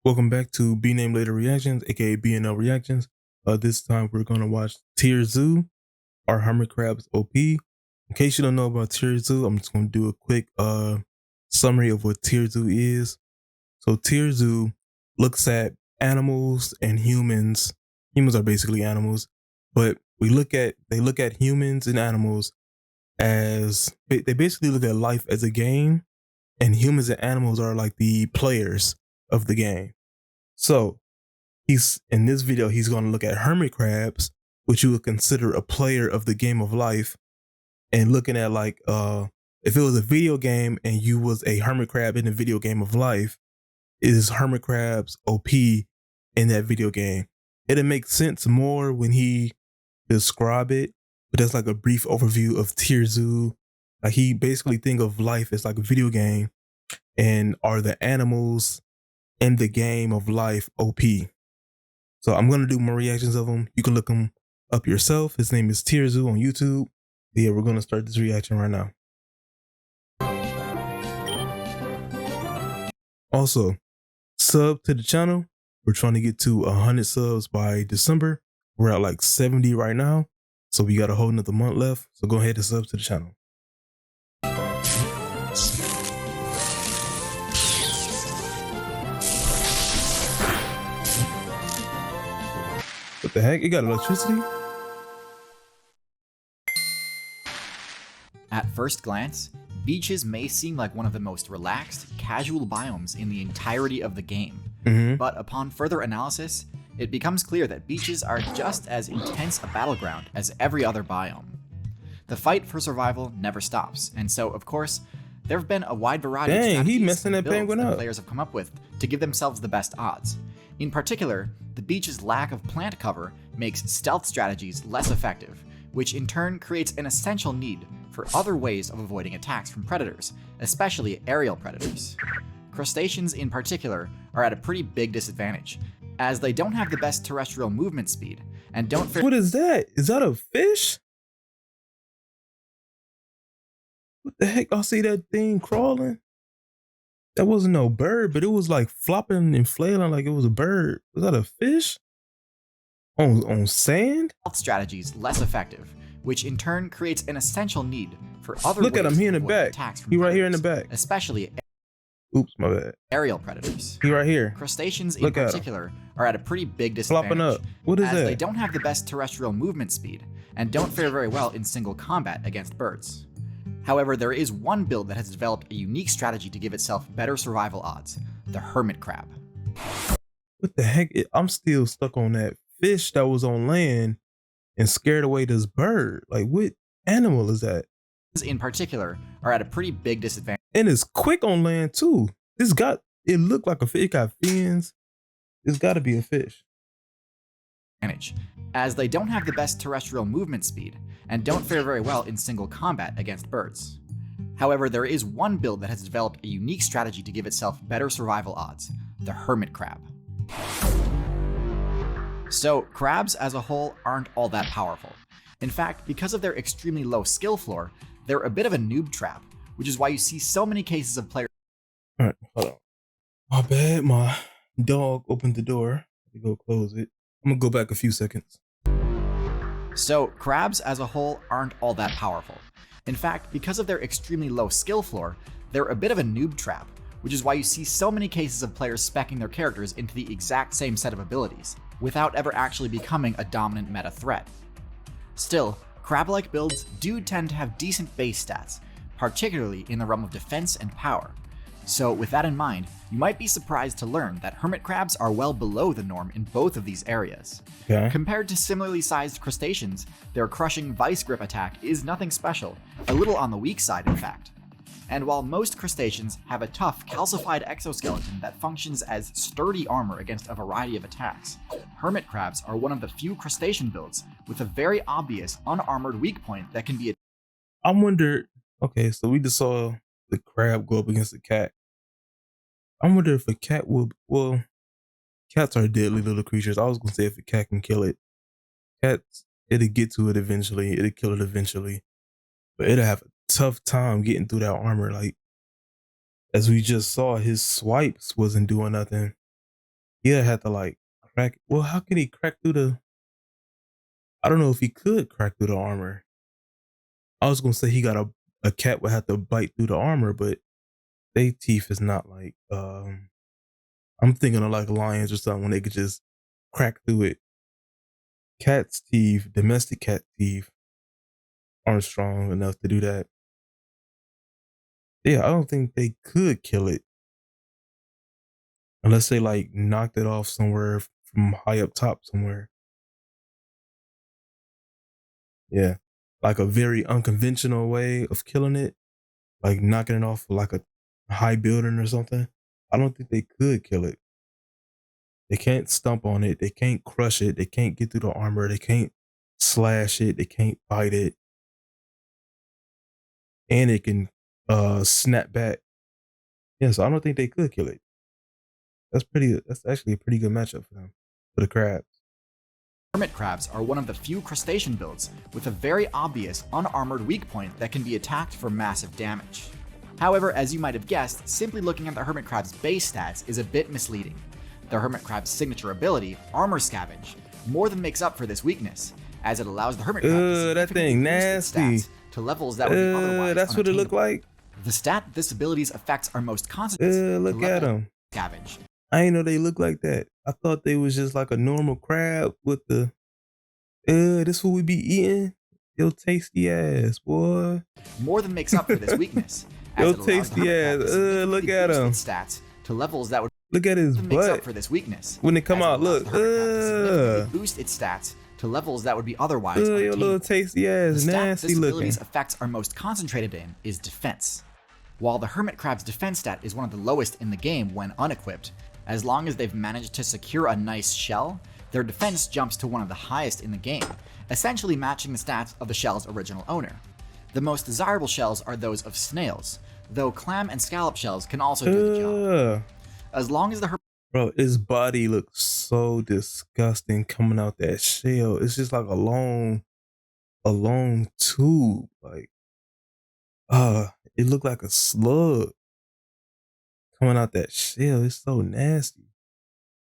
Welcome back to B Name Later Reactions, aka BNL Reactions. This time we're gonna watch TierZoo, our Hermit Crabs OP. In case you don't know about TierZoo, I'm just gonna do a quick summary of what TierZoo is. So TierZoo looks at animals and humans. Humans are basically animals, but they look at humans and animals as they basically look at life as a game, and humans and animals are like the players of the game. So he's in this video, he's going to look at hermit crabs, which you would consider a player of the game of life, and looking at like if it was a video game and you was a hermit crab in the video game of life, is hermit crabs OP in that video game? It'll make sense more when he describe it, but that's like a brief overview of TierZoo. Like he basically think of life as like a video game, and are the animals in the game of life OP? So I'm gonna do more reactions of him. You can look him up yourself. His name is TierZoo on YouTube. Yeah, we're gonna start this reaction right now. Also, sub to the channel. We're trying to get to 100 subs by December. We're at like 70 right now, so we got a whole another month left. So go ahead and sub to the channel. What the heck? It got electricity? At first glance, beaches may seem like one of the most relaxed, casual biomes in the entirety of the game. But upon further analysis, it becomes clear that beaches are just as intense a battleground as every other biome. The fight for survival never stops, and so, of course, there have been a wide variety of strategies and builds that players have come up with to give themselves the best odds. In particular, the beach's lack of plant cover makes stealth strategies less effective, which in turn creates an essential need for other ways of avoiding attacks from predators, especially aerial predators. Crustaceans in particular are at a pretty big disadvantage, as they don't have the best terrestrial movement speed and don't What is that? Is that a fish? What the heck? I see that thing crawling. That wasn't no bird, but it was like flopping and flailing like it was a bird. Was that a fish? On sand? Strategies less effective, which in turn creates an essential need for other Look ways at him, he in the back. attacks from He right here in the back. Especially oops, my bad. Aerial predators. He right here. Crustaceans in particular are at a pretty big disadvantage. Flopping up. What is as that? They don't have the best terrestrial movement speed and don't fare very well in single combat against birds. However, there is one build that has developed a unique strategy to give itself better survival odds: the hermit crab. What the heck? I'm still stuck on that fish that was on land and scared away this bird. Like, what animal is that? In particular are at a pretty big disadvantage. And it's quick on land too. It looked like a fish. It got fins. It's got to be a fish. As they don't have the best terrestrial movement speed and don't fare very well in single combat against birds. However, there is one build that has developed a unique strategy to give itself better survival odds: the hermit crab. So, crabs as a whole aren't all that powerful. In fact, because of their extremely low skill floor, they're a bit of a noob trap, which is why you see so many cases of players. Alright, hold on. My bad, my dog opened the door. Let me go close it. I'm gonna go back a few seconds. So, crabs as a whole aren't all that powerful. In fact, because of their extremely low skill floor, they're a bit of a noob trap, which is why you see so many cases of players speccing their characters into the exact same set of abilities, without ever actually becoming a dominant meta threat. Still, crab-like builds do tend to have decent base stats, particularly in the realm of defense and power. So with that in mind, you might be surprised to learn that hermit crabs are well below the norm in both of these areas. Okay. Compared to similarly sized crustaceans, their crushing vice grip attack is nothing special, a little on the weak side in fact. And while most crustaceans have a tough, calcified exoskeleton that functions as sturdy armor against a variety of attacks, hermit crabs are one of the few crustacean builds with a very obvious unarmored weak point that can be. I wonder, okay, so we just saw the crab go up against the cat. I wonder if a cat will, well, cats are deadly little creatures. I was gonna say if a cat can kill it. Cats, it'll get to it eventually. It'll kill it eventually. But it'll have a tough time getting through that armor. Like, as we just saw, his swipes wasn't doing nothing. he'll have to like crack. Well, how can he crack through the? I don't know if he could crack through the armor. I was gonna say he got a cat would have to bite through the armor, but they teeth is not like I'm thinking of like lions or something when they could just crack through it. Cat's teeth, domestic cat teeth, aren't strong enough to do that. Yeah, I don't think they could kill it unless they like knocked it off somewhere from high up top somewhere. Yeah, like a very unconventional way of killing it, like knocking it off like a high building or something. I don't think they could kill it. They can't stomp on it. They can't crush it. They can't get through the armor. They can't slash it. They can't bite it. And it can snap back. Yeah, so I don't think they could kill it. That's actually a pretty good matchup for them, for the crabs. Hermit crabs are one of the few crustacean builds with a very obvious unarmored weak point that can be attacked for massive damage. However, as you might have guessed, simply looking at the hermit crab's base stats is a bit misleading. The hermit crab's signature ability, Armor Scavenge, more than makes up for this weakness, as it allows the hermit crab to that thing nasty. stats to levels that would be otherwise that's what it looked like. The stat this ability's effects are most concentrated. Look at them. Scavenge. I didn't know they look like that. I thought they was just like a normal crab with the. This what we be eating? Yo, tasty ass, boy. More than makes up for this weakness. Yo, tasty ass. Look at him. Stats to levels that would look at his butt up for this weakness. When they come out. Look. Boost its stats to levels that would be otherwise. Your little tasty ass, nasty looking. Ability's effects are most concentrated in is defense. While the hermit crab's defense stat is one of the lowest in the game when unequipped, as long as they've managed to secure a nice shell, their defense jumps to one of the highest in the game, essentially matching the stats of the shell's original owner. The most desirable shells are those of snails, though clam and scallop shells can also do the job. As long as the Bro, his body looks so disgusting coming out that shell. It's just like a long tube. Like, it looked like a slug coming out that shell. It's so nasty.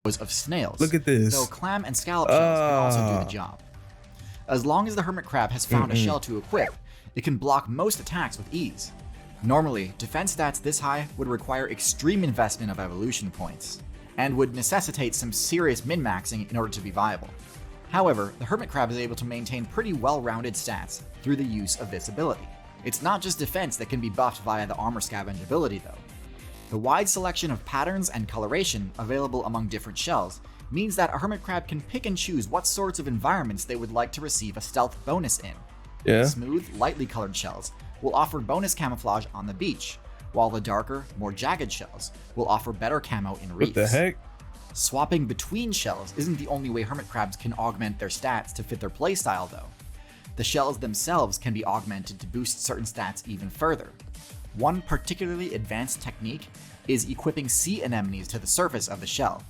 Of snails. Look at this. Though clam and scallop shells can also do the job. As long as the hermit crab has found a shell to equip, it can block most attacks with ease. Normally, defense stats this high would require extreme investment of evolution points, and would necessitate some serious min-maxing in order to be viable. However, the hermit crab is able to maintain pretty well-rounded stats through the use of this ability. It's not just defense that can be buffed via the Armor Scavenge ability though. The wide selection of patterns and coloration available among different shells means that a hermit crab can pick and choose what sorts of environments they would like to receive a stealth bonus in. Yeah. Smooth, lightly colored shells will offer bonus camouflage on the beach, while the darker, more jagged shells will offer better camo in reefs. What the heck? Swapping between shells isn't the only way hermit crabs can augment their stats to fit their playstyle though. The shells themselves can be augmented to boost certain stats even further. One particularly advanced technique is equipping sea anemones to the surface of the shell,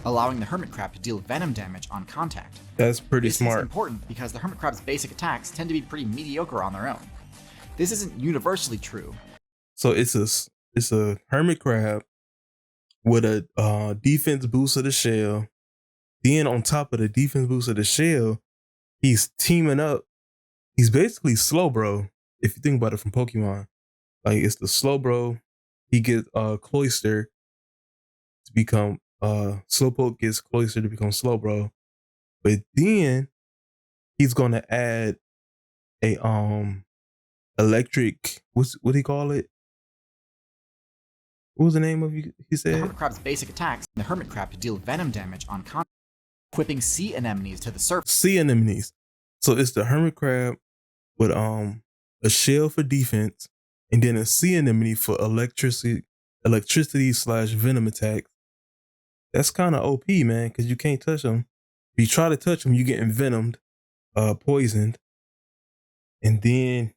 allowing the hermit crab to deal venom damage on contact. That's pretty smart. This is important because the hermit crab's basic attacks tend to be pretty mediocre on their own. This isn't universally true. So it's a hermit crab with a defense boost of the shell. Then on top of the defense boost of the shell, he's teaming up. He's basically Slowbro, if you think about it from Pokemon. Like it's the Slowbro. He gets Cloyster to become Slowpoke gets Cloyster to become Slowbro. But then he's gonna add a electric, what do you call it? What was the name of you? He said the hermit crab's basic attacks, the hermit crab to deal venom damage on contact, equipping sea anemones to the surface. Sea anemones. So it's the hermit crab with a shell for defense, and then a sea anemone for electricity / venom attacks. That's kind of OP, man, because you can't touch them. If you try to touch them, you get envenomed, poisoned, and then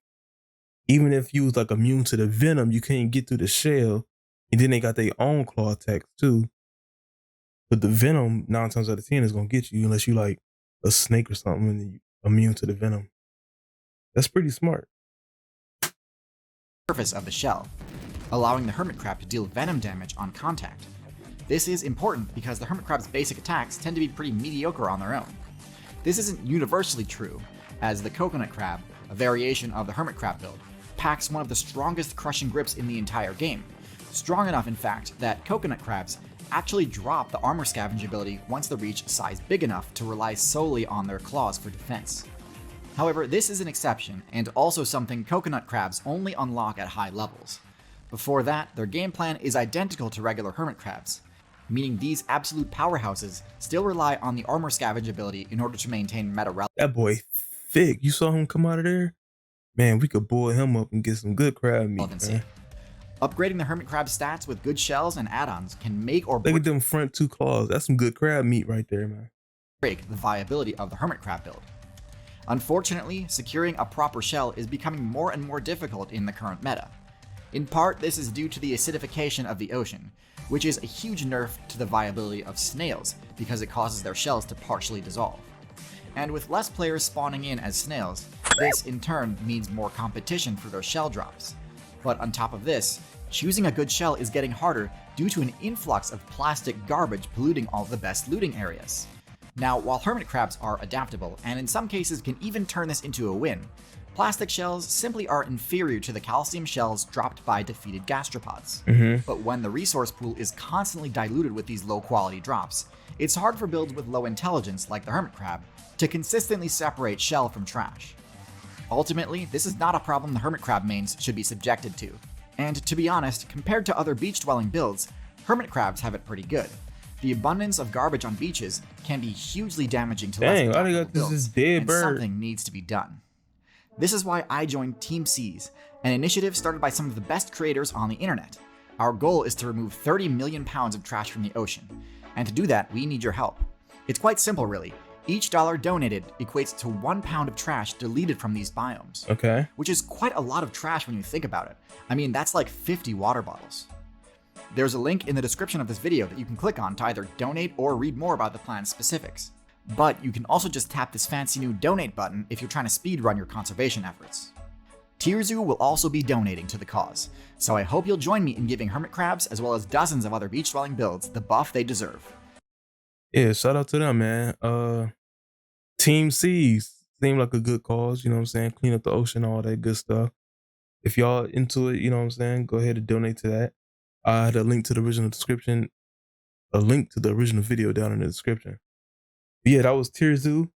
even if you was like immune to the venom, you can't get through the shell. And then they got their own claw attacks too. But the venom 9 times out of 10 is gonna get you unless you like a snake or something and you immune to the venom. That's pretty smart. Surface of the shell, allowing the hermit crab to deal venom damage on contact. This is important because the hermit crab's basic attacks tend to be pretty mediocre on their own. This isn't universally true, as the coconut crab, a variation of the hermit crab build, packs one of the strongest crushing grips in the entire game. Strong enough, in fact, that coconut crabs actually drop the armor scavenge ability once they reach a size big enough to rely solely on their claws for defense. However, this is an exception, and also something coconut crabs only unlock at high levels. Before that, their game plan is identical to regular hermit crabs, meaning these absolute powerhouses still rely on the armor scavenge ability in order to maintain meta relevance. That boy thick. You saw him come out of there? Man, we could boil him up and get some good crab meat, man. Upgrading the hermit crab stats with good shells and add-ons can make or break. Look at them front two claws. That's some good crab meat right there, man. Break the viability of the hermit crab build. Unfortunately, securing a proper shell is becoming more and more difficult in the current meta. In part, this is due to the acidification of the ocean, which is a huge nerf to the viability of snails because it causes their shells to partially dissolve. And with less players spawning in as snails, this in turn means more competition for their shell drops. But on top of this, choosing a good shell is getting harder due to an influx of plastic garbage polluting all the best looting areas. Now, while hermit crabs are adaptable, and in some cases can even turn this into a win, plastic shells simply are inferior to the calcium shells dropped by defeated gastropods. But when the resource pool is constantly diluted with these low-quality drops, it's hard for builds with low intelligence like the hermit crab to consistently separate shell from trash. Ultimately, this is not a problem the hermit crab mains should be subjected to. And to be honest, compared to other beach-dwelling builds, hermit crabs have it pretty good. The abundance of garbage on beaches can be hugely damaging to less adaptable builds, and something needs to be done. This is why I joined Team C's, an initiative started by some of the best creators on the internet. Our goal is to remove 30 million pounds of trash from the ocean, and to do that, we need your help. It's quite simple, really. Each dollar donated equates to 1 pound of trash deleted from these biomes. Okay. Which is quite a lot of trash when you think about it. I mean, that's like 50 water bottles. There's a link in the description of this video that you can click on to either donate or read more about the plan's specifics. But you can also just tap this fancy new donate button if you're trying to speedrun your conservation efforts. TierZoo will also be donating to the cause, so I hope you'll join me in giving hermit crabs as well as dozens of other beach-dwelling builds the buff they deserve. Yeah, shout out to them, man. Team C's seemed like a good cause, you know what I'm saying? Clean up the ocean, all that good stuff. If y'all into it, you know what I'm saying? Go ahead and donate to that. I had a link to the original description, a link to the original video down in the description. But yeah, that was TierZoo,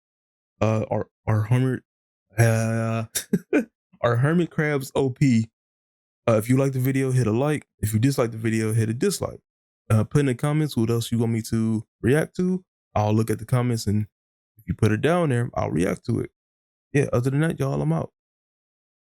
our hermit, our hermit crabs OP. If you like the video, hit a like. If you dislike the video, hit a dislike. Put in the comments what else you want me to react to. I'll look at the comments, and if you put it down there, I'll react to it. Yeah, other than that, y'all, I'm out.